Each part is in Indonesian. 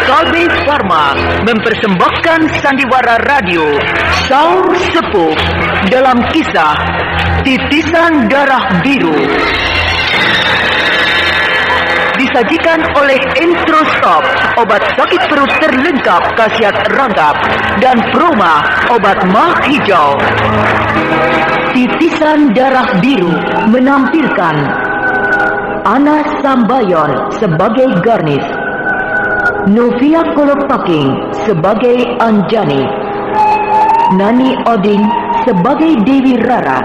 Kalbe Pharma mempersembahkan sandiwara radio Saur Sepuh dalam kisah Titisan Darah Biru. Disajikan oleh Introstop, obat sakit perut terlengkap khasiat rangkap, dan Proma, obat mah hijau. Titisan Darah Biru menampilkan Ana Sambayon sebagai Garnis, Novia Kolopaking sebagai Anjani, Nani Oding sebagai Dewi Rara,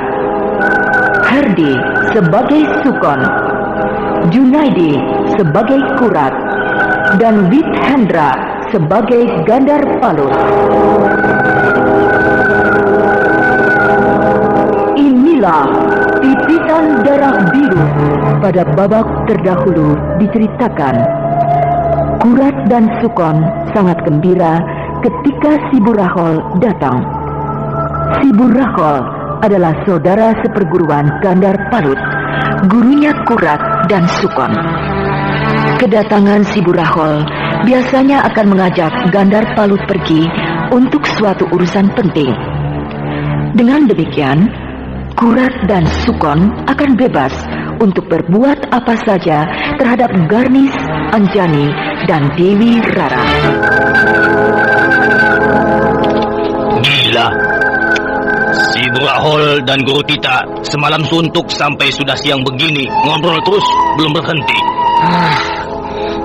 Herdi sebagai Sukon, Junaidi sebagai Kurat, dan Wit Hendra sebagai Gandar Palut. Inilah Titisan Darah Biru. Pada babak terdahulu diceritakan, Kurat dan Sukon sangat gembira ketika si Burahol datang. Si Burahol adalah saudara seperguruan Gandar Palut, gurunya Kurat dan Sukon. Kedatangan si Burahol biasanya akan mengajak Gandar Palut pergi untuk suatu urusan penting. Dengan demikian, Kurat dan Sukon akan bebas untuk berbuat apa saja terhadap Garnis, Anjani, dan Dewi Rara. Gila. Si Burahol dan Guru Tita semalam suntuk sampai sudah siang begini, ngobrol terus belum berhenti.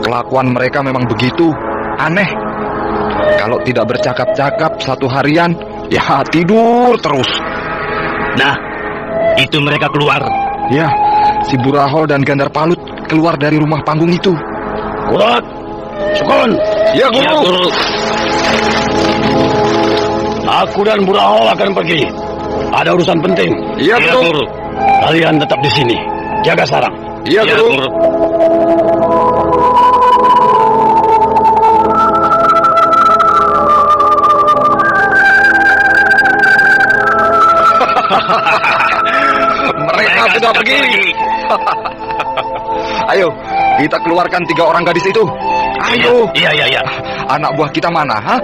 Kelakuan mereka memang begitu, aneh. Kalau tidak bercakap-cakap satu harian, ya tidur terus. Nah, itu mereka keluar. Ya, si Burahol dan Gandar Palut keluar dari rumah panggung itu. Kurat, Sukon. Ya, Guru. Ya, Guru. Aku dan Burahol akan pergi. Ada urusan penting. Iya, Guru. Kalian tetap di sini. Jaga sarang. Iya, Guru. Mereka sudah pergi. Ayo, kita keluarkan 3 orang gadis itu. Ayo. Iya. Anak buah kita mana, ha?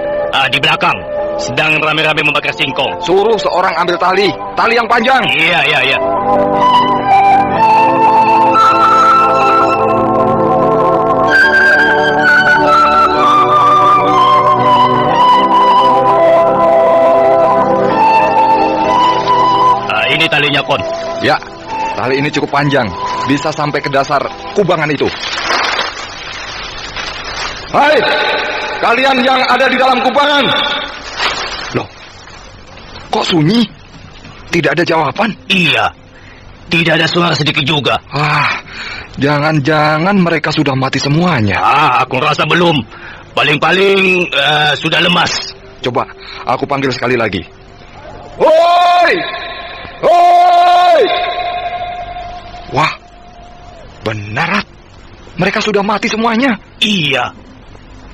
Di belakang. Sedang rame-rame membakar singkong. Suruh seorang ambil tali yang panjang. Iya. Ini talinya, Kon. Ya, tali ini cukup panjang. Bisa sampai ke dasar kubangan itu. Hai, kalian yang ada di dalam kubangan. Loh, kok sunyi? Tidak ada jawaban? Iya, tidak ada suara sedikit juga. Jangan-jangan mereka sudah mati semuanya. Aku rasa belum. Paling-paling sudah lemas. Coba, aku panggil sekali lagi. Woi! Woi! Wah, benar. Mereka sudah mati semuanya. Iya,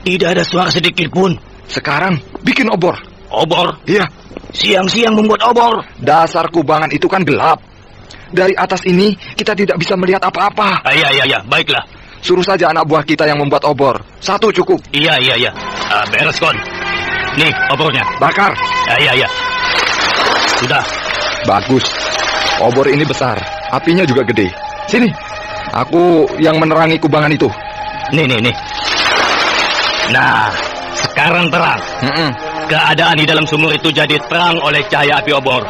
tidak ada suara sedikit pun. Sekarang bikin obor. Obor? Iya. Siang-siang membuat obor. Dasar kubangan itu kan gelap. Dari atas ini kita tidak bisa melihat apa-apa. Iya. Baiklah. Suruh saja anak buah kita yang membuat obor. 1 cukup. Iya. Beres, Kon. Nih obornya. Bakar. Iya. Sudah. Bagus. Obor ini besar. Apinya juga gede. Sini. Aku yang menerangi kubangan itu. Nih. Nah, sekarang terang. Keadaan di dalam sumur itu jadi terang oleh cahaya api obor.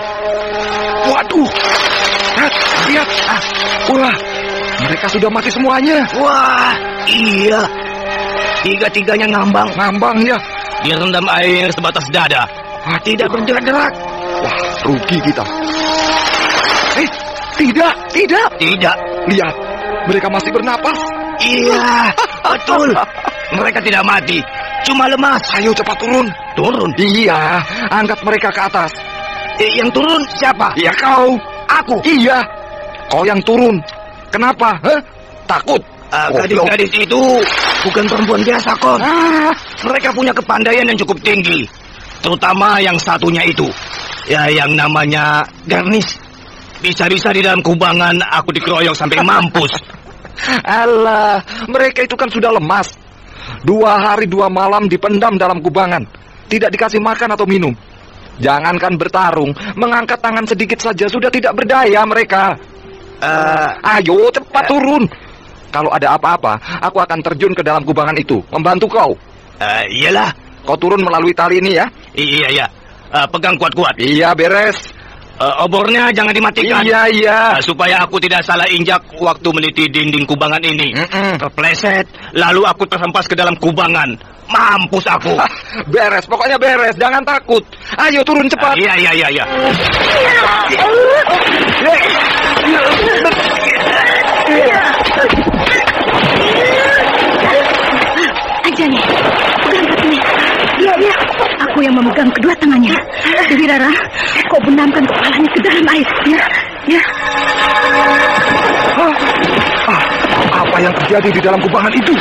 Waduh. Lihat. Wah, mereka sudah mati semuanya. Wah, iya. 3-tiganya ngambang. Ngambang, ya. Direndam air sebatas dada. Tidak bergerak-gerak. Wah, rugi kita. Tidak. Lihat, mereka masih bernapas. Iya, betul. Mereka tidak mati, cuma lemas. Ayo cepat turun. Turun? Iya, angkat mereka ke atas. Yang turun siapa? Ya kau. Aku? Iya. Kau yang turun. Kenapa? Takut? Gadis-gadis itu bukan perempuan biasa, Kon. Mereka punya kepandaian yang cukup tinggi. Terutama yang satunya itu. Ya, yang namanya Garnis. Bisa-bisa di dalam kubangan aku dikeroyok sampai mampus. Alah, mereka itu kan sudah lemas. 2 hari 2 malam dipendam dalam kubangan, tidak dikasih makan atau minum. Jangankan bertarung, mengangkat tangan sedikit saja sudah tidak berdaya mereka. Ayo cepat turun. Kalau ada apa-apa, aku akan terjun ke dalam kubangan itu, membantu kau. Iyalah. Kau turun melalui tali ini ya? Iya. Pegang kuat-kuat. Iya, beres. Obornya jangan dimatikan. Iya. Supaya aku tidak salah injak waktu meniti dinding kubangan ini. Terpleset, lalu aku terhempas ke dalam kubangan. Mampus aku. Beres, pokoknya beres. Jangan takut. Ayo turun cepat. Iya. Anjani, pegang kakinya. Iya. Aku yang memegang kedua tangannya. Dewi Rara, kau benamkan kepalanya ke dalam air. Ya. Apa yang terjadi di dalam kubangan itu?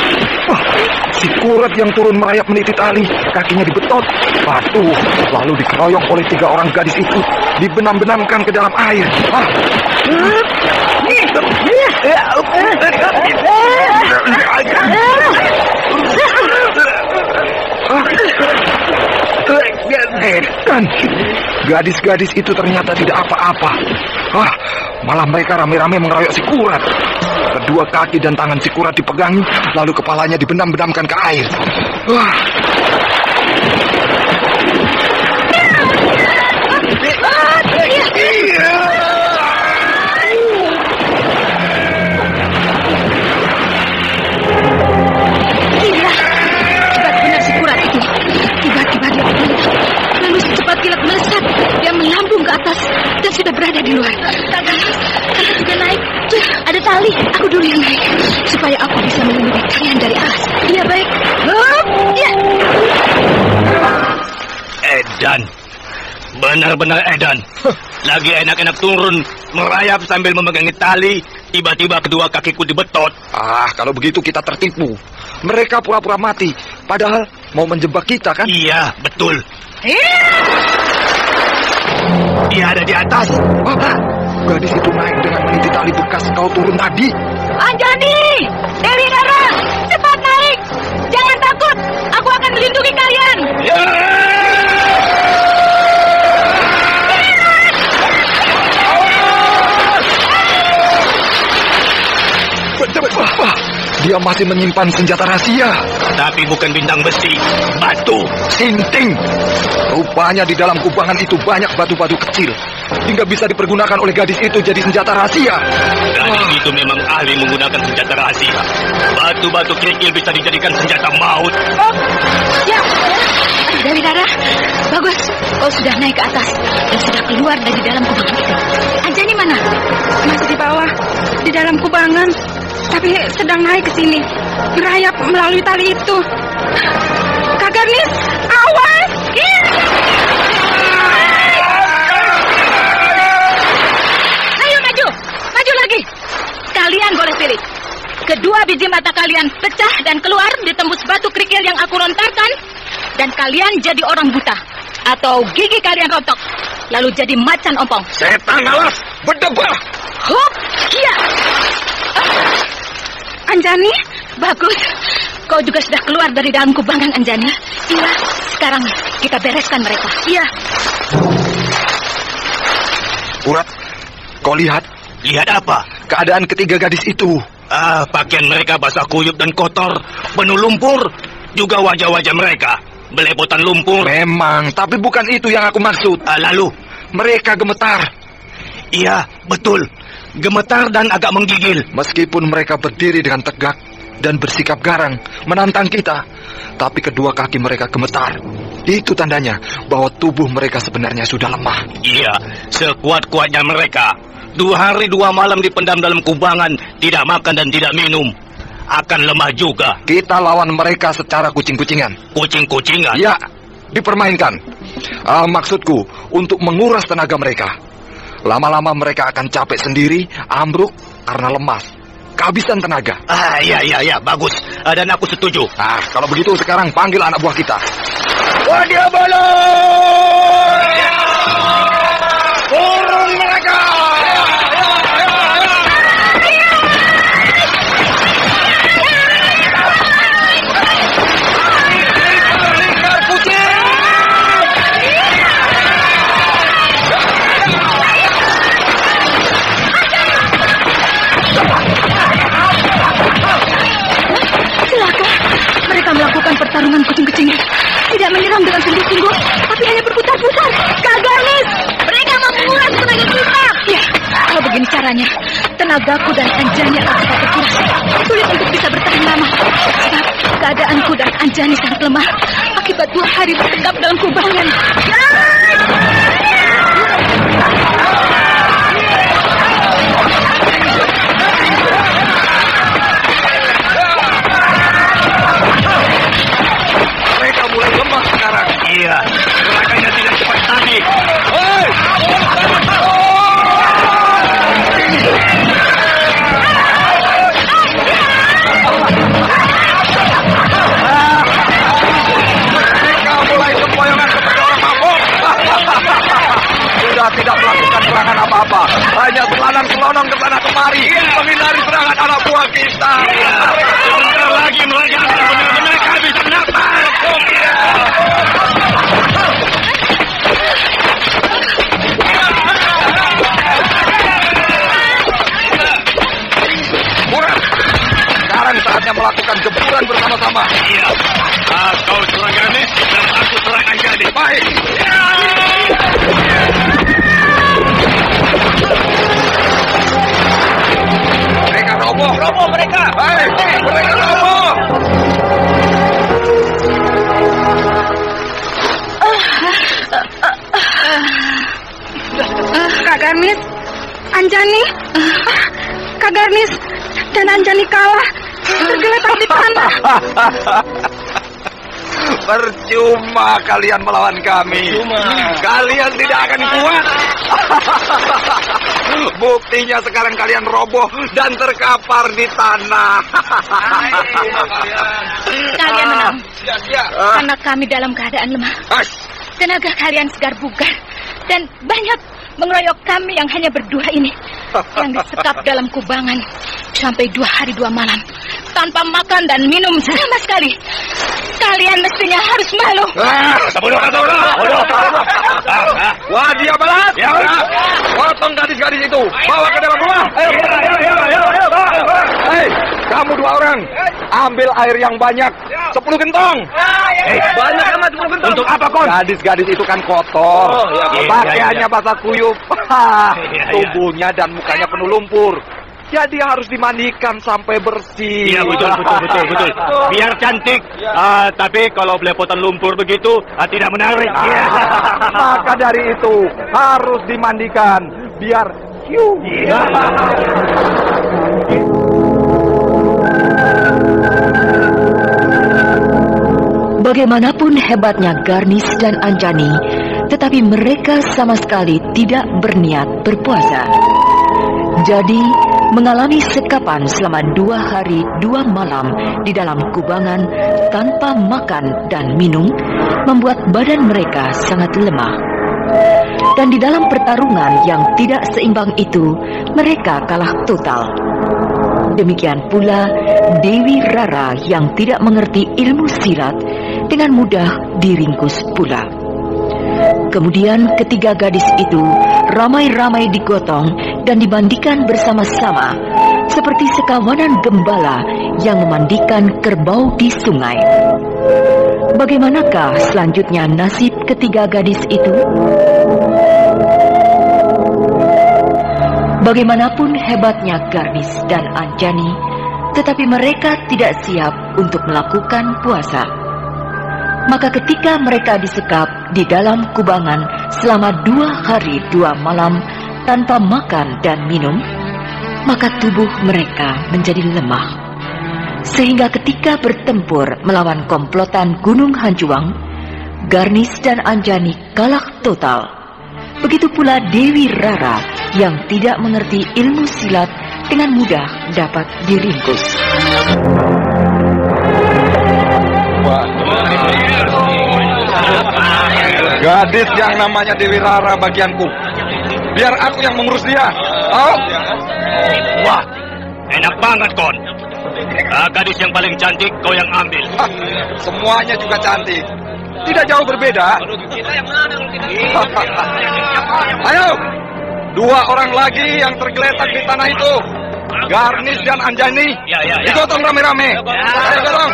Si Kurat yang turun merayap meniti tali, kakinya dibetot, batu, lalu dikeroyok oleh 3 orang gadis itu, dibenam-benamkan ke dalam air. Dan gadis-gadis itu ternyata tidak apa-apa. Malah mereka rame-rame mengeroyok si Kurat. Kedua kaki dan tangan si Kurat dipegangi, lalu kepalanya dibenam-benamkan ke air. Melambung ke atas dan sudah berada di luar. Kakak juga naik. Tuh, ada tali. Aku dulu yang naik supaya aku bisa melindungi kalian dari alas. Iya, baik. Ya. Edan. Benar-benar Edan. Lagi enak-enak turun, merayap sambil memegangi tali. Tiba-tiba kedua kakiku dibetot. Kalau begitu kita tertipu. Mereka pura-pura mati, padahal mau menjebak kita kan? Iya, betul. Dia ada di atas. Gadis itu naik dengan meniti tali bekas kau turun tadi. Anjani, Dewi Rara, cepat naik. Jangan takut, aku akan melindungi kalian. Dia masih menyimpan senjata rahasia. Tapi bukan bintang besi, batu. Sinting. Rupanya di dalam kubangan itu banyak batu-batu kecil, hingga bisa dipergunakan oleh gadis itu jadi senjata rahasia. Gadis itu memang ahli menggunakan senjata rahasia. Batu-batu kerikil bisa dijadikan senjata maut. Ya, Dewi Rara, bagus. Kau sudah naik ke atas dan sudah keluar dari dalam kubangan itu. Anjani mana? Masih di bawah, di dalam kubangan. Tapi sedang naik ke sini, merayap melalui tali itu. Kak Garnis, awas! Ayo maju lagi. Kalian boleh pilih. Kedua biji mata kalian pecah dan keluar ditembus batu kerikil yang aku lontarkan, dan kalian jadi orang buta. Atau gigi kalian rontok, lalu jadi macan ompong. Setan alas, berdebah. Hup, iya. Anjani, bagus. Kau juga sudah keluar dari dalam kubangan, Anjani. Iya, sekarang kita bereskan mereka. Iya. Kurat, kau lihat? Lihat apa? Keadaan ketiga gadis itu. Pakaian mereka basah kuyup dan kotor, penuh lumpur. Juga wajah-wajah mereka belepotan lumpur. Memang, tapi bukan itu yang aku maksud. Lalu? Mereka gemetar. Iya, betul. Gemetar dan agak menggigil. Meskipun mereka berdiri dengan tegak dan bersikap garang menantang kita, tapi kedua kaki mereka gemetar. Itu tandanya bahwa tubuh mereka sebenarnya sudah lemah. Iya, sekuat-kuatnya mereka. 2 hari 2 malam dipendam dalam kubangan, tidak makan dan tidak minum. Akan lemah juga. Kita lawan mereka secara kucing-kucingan. Kucing-kucingan? Ya, dipermainkan. Maksudku, untuk menguras tenaga mereka. Lama-lama mereka akan capek sendiri, ambruk karena lemas, kehabisan tenaga. Iya, bagus. Dan aku setuju. Kalau begitu sekarang panggil anak buah kita. Wadia bala! Turun mereka! kucing kecilnya tidak menyerang dengan sungguh-sungguh, tapi hanya berputar-putar. Kak Garnis, mereka mau menguras tenaga kita. Ya, kalau begini caranya, tenagaku dan Anjani akan cepat terkuras. Sulit untuk bisa bertahan lama. Sebab keadaanku dan Anjani sangat lemah akibat 2 hari bertekap dalam kubangan. Mereka mulai lemah sekarang. Iya, gerakannya tidak cepat tadi. Hei! Mereka mulai sempoyongan seperti orang mabuk. Sudah tidak melakukan serangan apa-apa, hanya selonang-selonong ke sana kemari, menghindari serangan anak buah kita. Sebentar lagi mereka akan benar-benar kehabisan napas. Murad, sekarang saatnya melakukan gempuran bersama-sama. Iya, kau serang Garnis dan aku serang Anjani. Baik. Mereka roboh. Roboh mereka. Baik, mereka roboh. Kak Garnis, Anjani, Kak Garnis dan Anjani kalah, tergeletak di tanah. Percuma kalian melawan kami. Kalian tidak akan kuat. Buktinya sekarang kalian roboh dan terkapar di tanah. Kalian menang karena kami dalam keadaan lemah. Tenaga kalian segar bugar dan banyak mengeroyok kami yang hanya berdua ini, yang disekap dalam kubangan sampai 2 hari 2 malam tanpa makan dan minum sama sekali. Kalian mestinya harus malu. Wah, dia balas. Potong gadis-gadis itu, bawa ke dalam rumah. Hei, kamu 2 orang, ambil air yang banyak, 10 gentong. Banyak amat 10 gentong. Untuk apa, Kon? Gadis-gadis itu kan kotor, pakaiannya basah kuyup, tubuhnya dan mukanya penuh lumpur. Jadi harus dimandikan sampai bersih. Iya, betul. Biar cantik. Tapi kalau belepotan lumpur begitu, tidak menarik. Maka dari itu harus dimandikan biar hiu. Bagaimanapun hebatnya Garnis dan Anjani, tetapi mereka sama sekali tidak berniat berpuasa. Jadi, mengalami sekapan selama 2 hari 2 malam di dalam kubangan tanpa makan dan minum, membuat badan mereka sangat lemah. Dan di dalam pertarungan yang tidak seimbang itu, mereka kalah total. Demikian pula Dewi Rara yang tidak mengerti ilmu silat dengan mudah diringkus pula. Kemudian ketiga gadis itu ramai-ramai digotong dan dimandikan bersama-sama seperti sekawanan gembala yang memandikan kerbau di sungai. Bagaimanakah selanjutnya nasib ketiga gadis itu? Bagaimanapun hebatnya Garnis dan Anjani, tetapi mereka tidak siap untuk melakukan puasa. Maka ketika mereka disekap di dalam kubangan selama 2 hari 2 malam tanpa makan dan minum, maka tubuh mereka menjadi lemah. Sehingga ketika bertempur melawan komplotan Gunung Hanjuang, Garnis dan Anjani kalah total. Begitu pula Dewi Rara yang tidak mengerti ilmu silat dengan mudah dapat diringkus. Gadis yang namanya Dewi Rara bagianku. Biar aku yang mengurus dia. Oh. Wah, enak banget, Kon. Gadis yang paling cantik kau yang ambil. Semuanya juga cantik. Tidak jauh berbeda. Ayo, 2 orang lagi yang tergeletak di tanah itu. Garnis dan Anjani, digotong rame-rame. Ayo gotong.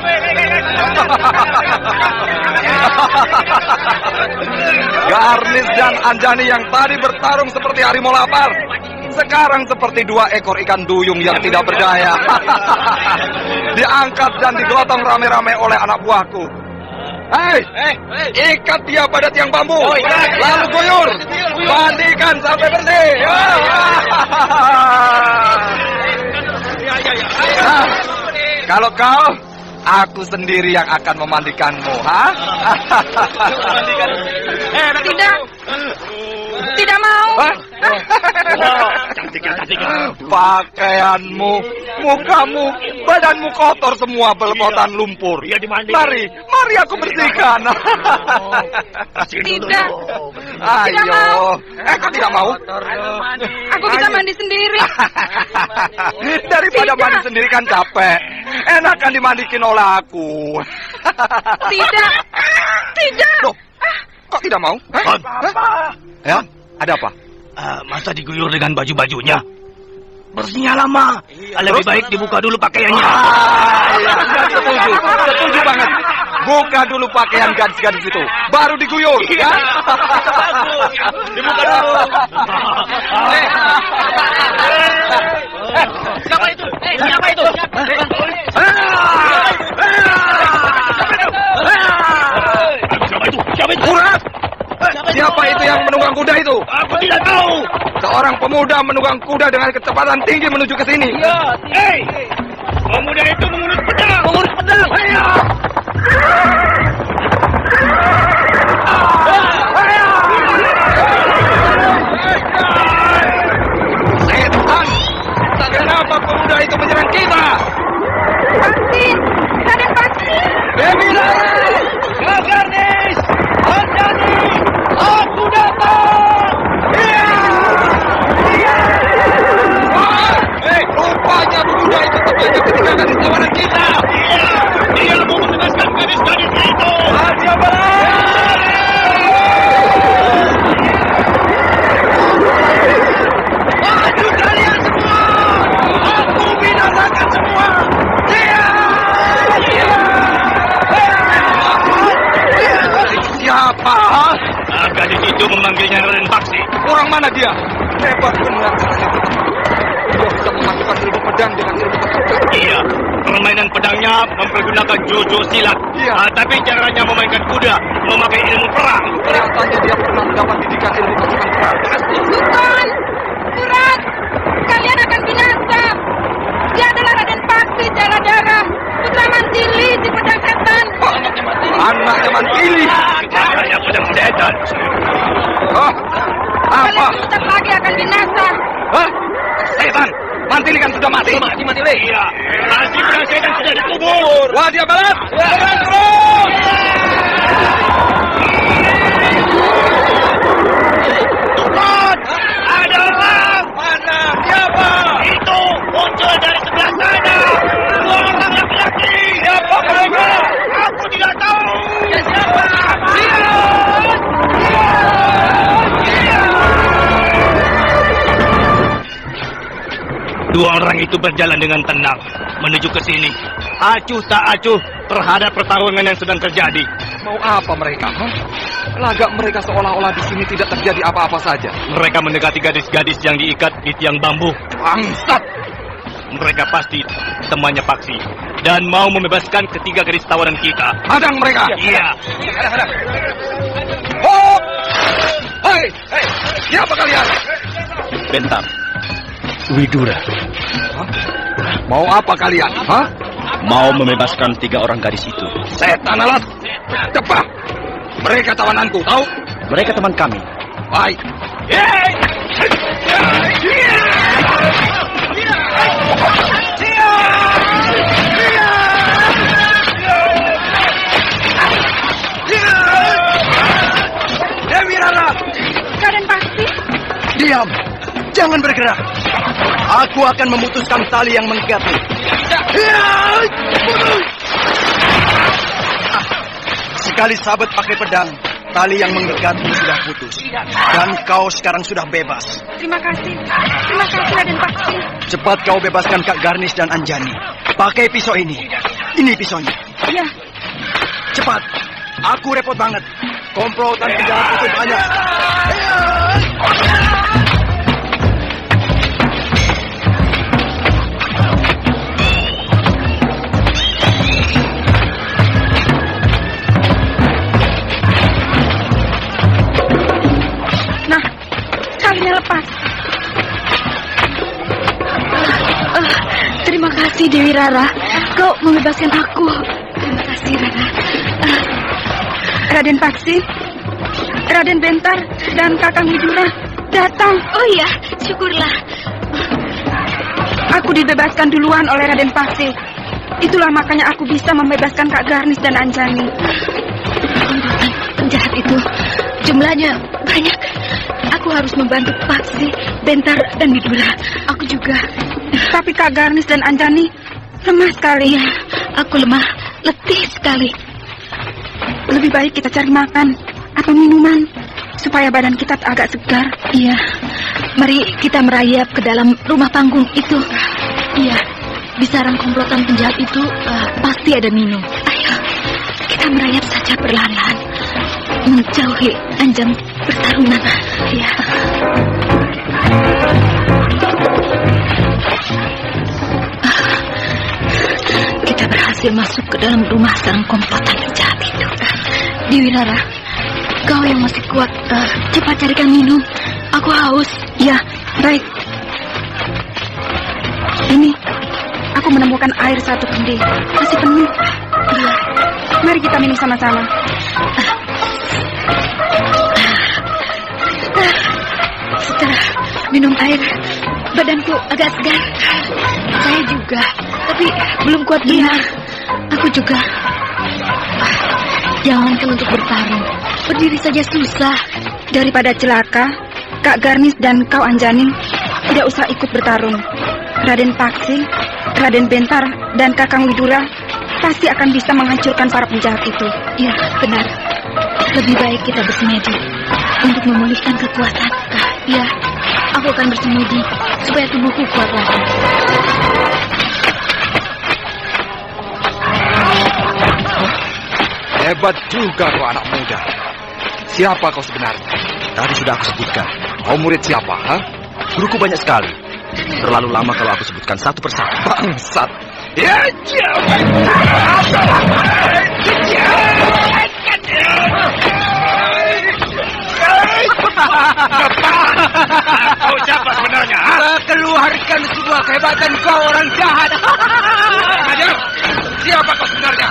Garnis dan Anjani yang tadi bertarung seperti harimau lapar, sekarang seperti 2 ekor ikan duyung yang tidak berdaya. Diangkat dan digotong rame-rame oleh anak buahku. Hei, ikat dia pada tiang bambu, lalu guyur, mandikan sampai bersih. Nah, kalau kau, aku sendiri yang akan memandikanmu, ha? Tidak mau. Pakaianmu, mukamu, badanmu kotor semua belepotan lumpur. Mari aku bersihkan. Tidak. Ayo. Kau tidak mau? Aku bisa mandi sendiri. Daripada mandi sendiri kan capek. Enakan dimandikin oleh aku. Tidak. Loh, kok tidak mau? Ya, ada apa? Masa diguyur dengan baju-bajunya? Bersihnya lama. Lebih baik dibuka dulu pakaiannya. Setuju banget. Buka dulu pakaian gadis-gadis itu, baru diguyur. Ya? Dibuka dulu. Siapa itu? Siapa itu? Siapa itu? Murad! Siapa itu yang menunggang kuda itu? Aku tidak tahu. Seorang pemuda menunggang kuda dengan kecepatan tinggi menuju ke sini. Hei, pemuda itu mengurus pedang. Ayo. Setan! Kenapa pemuda itu menyerang kita? Pasti. Raden Pasti. Dewi Laras! Garnis! Anjani! Aku datang! Rupanya pemuda itu terjadi ketika gadis tawanan kita. Dia mau membebaskan gadis-gadis itu. Dia balas! Maju kalian semua! Aku binasakan semua! Siapa? Gadis itu memanggilnya Raden Paksi. Orang mana dia? Hebat benar caranya. Dia bisa memasukkan ilmu pedang dengan ilmu kekuatan. Iya, permainan pedangnya mempergunakan jojo silat. Iya. Tapi caranya memainkan kuda, memakai ilmu perang. Kelihatannya dia pernah mendapat didikan ilmu pasukan perang. Bukan. Murad. Kalian akan binasa. Dia adalah Raden Paksi Jaladara, putra Mantili si pedang setan. Anaknya Mantili. Caranya pedang setan. Oh, apa? Kalian sebentar lagi akan binasa. Hah? Setan, Mantili kan sudah mati. Mati. Iya, nanti pedang setan sudah dikubur. Wah, dia balas. Balas terus. Tuhan, ada orang. Mana? Siapa? Itu muncul dari sebelah sana. Dua orang laki-laki. Siapa mereka? Aku tidak tahu. Siapa? Dua orang itu berjalan dengan tenang menuju ke sini. Acuh tak acuh terhadap pertarungan yang sedang terjadi. Mau apa mereka? Lagak mereka seolah-olah di sini tidak terjadi apa-apa saja. Mereka mendekati gadis-gadis yang diikat di tiang bambu. Bangsat! Mereka pasti temannya Paksi dan mau membebaskan ketiga gadis tawanan kita. Hadang mereka! Iya. Hop! Hei! Siapa kalian? Bentar. Widura. Mau apa kalian? Hah? Mau membebaskan 3 orang gadis itu. Setan alat! Cepat! Mereka tawananku, tahu? Mereka teman kami. Baik. Dewi Rara! Raden Pasti. Diam. Jangan bergerak. Aku akan memutuskan tali yang mengikatmu. Sekali sahabat pakai pedang, tali yang mengikatmu sudah putus. Dan kau sekarang sudah bebas. Terima kasih Raden Paksi. Cepat kau bebaskan Kak Garnis dan Anjani. Pakai pisau ini. Ini pisaunya. Iya. Cepat. Aku repot banget. Komplotan penjahat itu banyak. Nah, talinya lepas. Terima kasih Dewi Rara. Kau membebaskan aku. Terima kasih Rara. Raden Paksi, Raden Bentar, dan Kakang Widura datang. Oh iya, syukurlah. Aku dibebaskan duluan oleh Raden Paksi. Itulah makanya aku bisa membebaskan Kak Garnis dan Anjani. Komplotan penjahat itu jumlahnya banyak. Aku harus membantu Paksi, Bentar, dan Widura. Aku juga. Tapi Kak Garnis dan Anjani lemah sekali. Ya, aku lemah, letih sekali. Lebih baik kita cari makan atau minuman supaya badan kita agak segar. Iya. Mari kita merayap ke dalam rumah panggung itu. Iya. Di sarang komplotan penjahat itu pasti ada minum. Ayo, kita merayap saja perlahan-lahan menjauhi anjing pertarungan. Iya. Kita berhasil masuk ke dalam rumah sarang komplotan penjahat itu. Dewi Rara, kau yang masih kuat, cepat carikan minum. Aku haus. Ya, baik. Ini, aku menemukan air satu kendi. Masih penuh. Iya, mari kita minum sama-sama. Setelah minum air, badanku agak segar. Saya juga, tapi belum kuat benar. Aku juga. Jangankan untuk bertarung, berdiri saja susah. Daripada celaka, Kak Garnis dan kau Anjani tidak usah ikut bertarung. Raden Paksi, Raden Bentar, dan Kakang Widura pasti akan bisa menghancurkan para penjahat itu. Ya, benar. Lebih baik kita bersemedi untuk memulihkan kekuatan. Ya, aku akan bersemedi supaya tubuhku kuat lagi. Hebat juga kau anak muda. Siapa kau sebenarnya? Tadi sudah aku sebutkan. Kau murid siapa, ha? Guruku banyak sekali. Terlalu lama kalau aku sebutkan satu persatu. Bangsat. Ya, kau siapa sebenarnya? Keluarkan semua kehebatan kau, orang jahat. Siapa kau sebenarnya?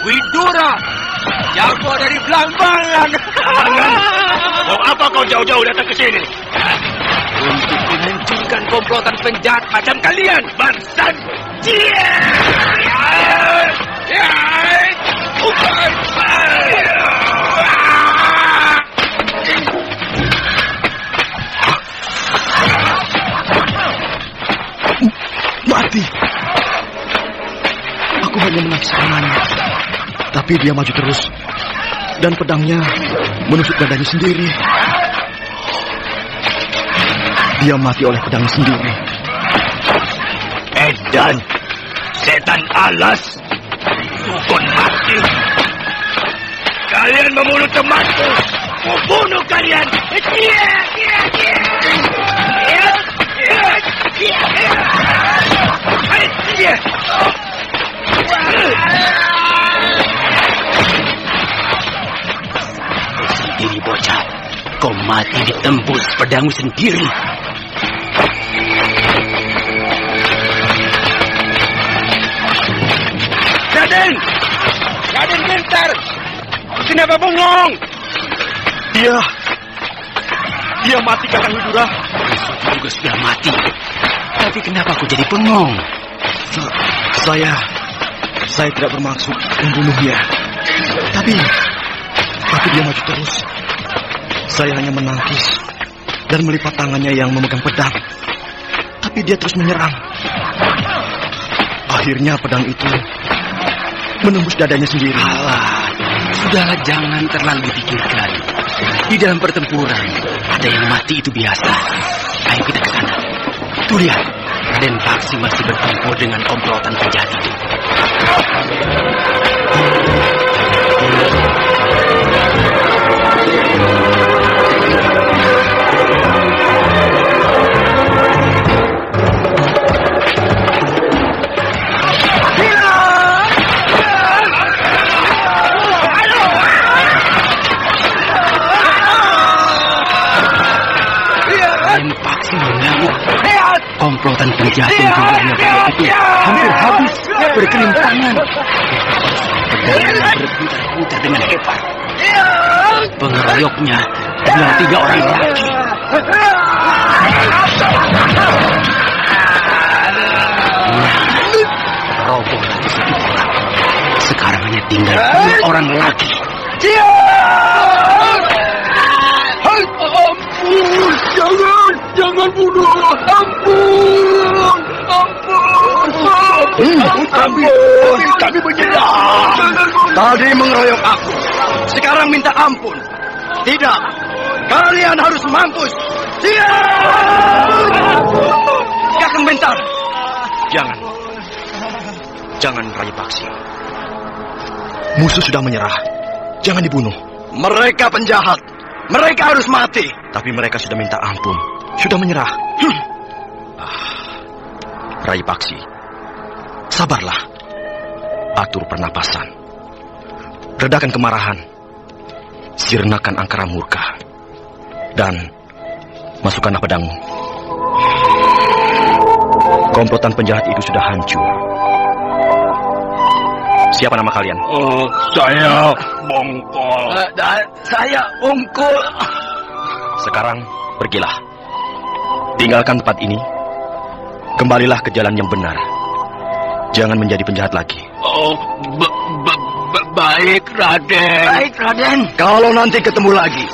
Widura, jago dari Belambangan. Mau apa kau jauh-jauh datang ke sini? Untuk menghancurkan komplotan penjahat macam kalian, bangsat. Mati. Aku hanya menyaksikannya. Tapi dia maju terus. Dan pedangnya menusuk dadanya sendiri. Dia mati oleh pedangnya sendiri. Edan, setan alas, dukun mati. Kalian memulut temanku. Aku bunuh kalian. Sendiri bocah, kau mati ditembus pedangmu sendiri. Raden Bentar, kenapa bengong? Dia mati, Kakang Widura. Aku juga sudah mati. Tapi kenapa aku jadi bengong? Saya tidak bermaksud membunuhnya. Tapi dia maju terus. Saya hanya menangkis dan melipat tangannya yang memegang pedang. Tapi dia terus menyerang. Akhirnya pedang itu menembus dadanya sendiri. Alah, Sudahlah, jangan terlalu dipikirkan. Di dalam pertempuran, ada yang mati itu biasa. Ayo kita ke sana. Tuh lihat, Raden Paksi masih bertempur dengan komplotan penjahat itu. Komplotan penjahat yang jumlahnya banyak itu hampir habis berkelimpangan. Pedangnya berputar-putar dengan hebat. Pengeroyoknya adalah 3 orang laki. Robohlah di situ orang. Sekarang hanya tinggal 2 orang lagi. Ampun, jangan bunuh. Ampun. Kami menyerah. Tadi mengeroyok aku. Sekarang minta ampun. Tidak. Kalian harus mampus. Kakang Bentar. Jangan Rai Paksi. Musuh sudah menyerah. Jangan dibunuh. Mereka penjahat. Mereka harus mati. Tapi mereka sudah minta ampun. Sudah menyerah. Rai Paksi, sabarlah. Atur pernapasan. Redakan kemarahan. Sirnakan angkara murka. Dan masukkanlah pedangmu. Komplotan penjahat itu sudah hancur. Siapa nama kalian? Saya Bongkol. Saya Bongkol. Sekarang pergilah. Tinggalkan tempat ini. Kembalilah ke jalan yang benar. Jangan menjadi penjahat lagi. Baik, Raden. Baik, Raden. Kalau nanti ketemu lagi,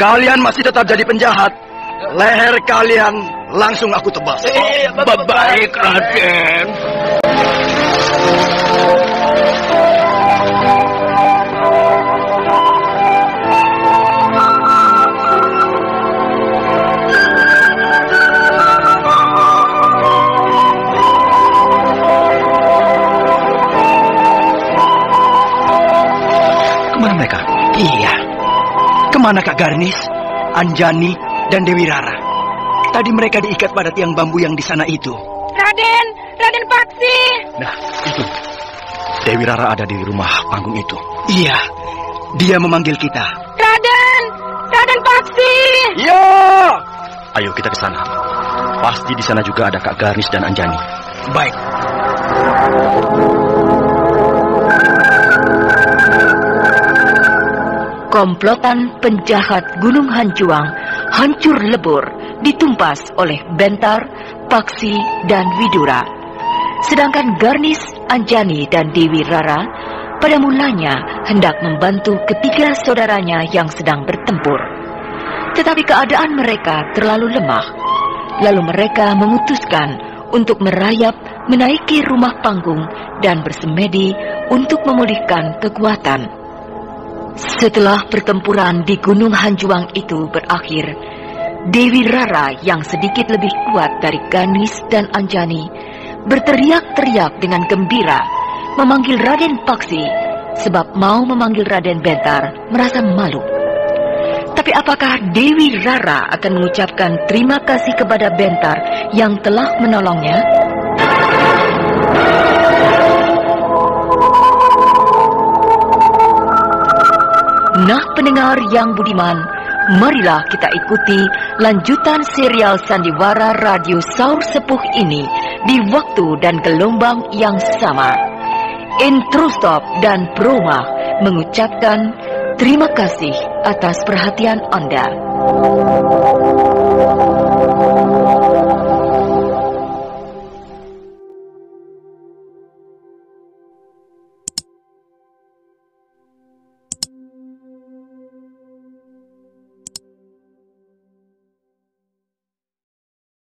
kalian masih tetap jadi penjahat, leher kalian langsung aku tebas. Baik, Raden. Iya. Kemana Kak Garnis, Anjani, dan Dewi Rara? Tadi mereka diikat pada tiang bambu yang di sana itu. Raden Paksi. Nah, itu. Dewi Rara ada di rumah panggung itu. Iya, dia memanggil kita. Raden Paksi. Iya. Ayo kita ke sana. Pasti di sana juga ada Kak Garnis dan Anjani. Baik. Komplotan penjahat Gunung Hanjuang hancur lebur, ditumpas oleh Bentar, Paksi, dan Widura. Sedangkan Garnis, Anjani, dan Dewi Rara pada mulanya hendak membantu ketiga saudaranya yang sedang bertempur. Tetapi keadaan mereka terlalu lemah. Lalu mereka memutuskan untuk merayap menaiki rumah panggung dan bersemedi untuk memulihkan kekuatan. Setelah pertempuran di Gunung Hanjuang itu berakhir, Dewi Rara yang sedikit lebih kuat dari Garnis dan Anjani berteriak-teriak dengan gembira memanggil Raden Paksi, sebab mau memanggil Raden Bentar merasa malu. Tapi apakah Dewi Rara akan mengucapkan terima kasih kepada Bentar yang telah menolongnya? Nah, pendengar yang budiman, marilah kita ikuti lanjutan serial Sandiwara Radio Saur Sepuh ini di waktu dan gelombang yang sama. Introstop dan Proma mengucapkan terima kasih atas perhatian Anda.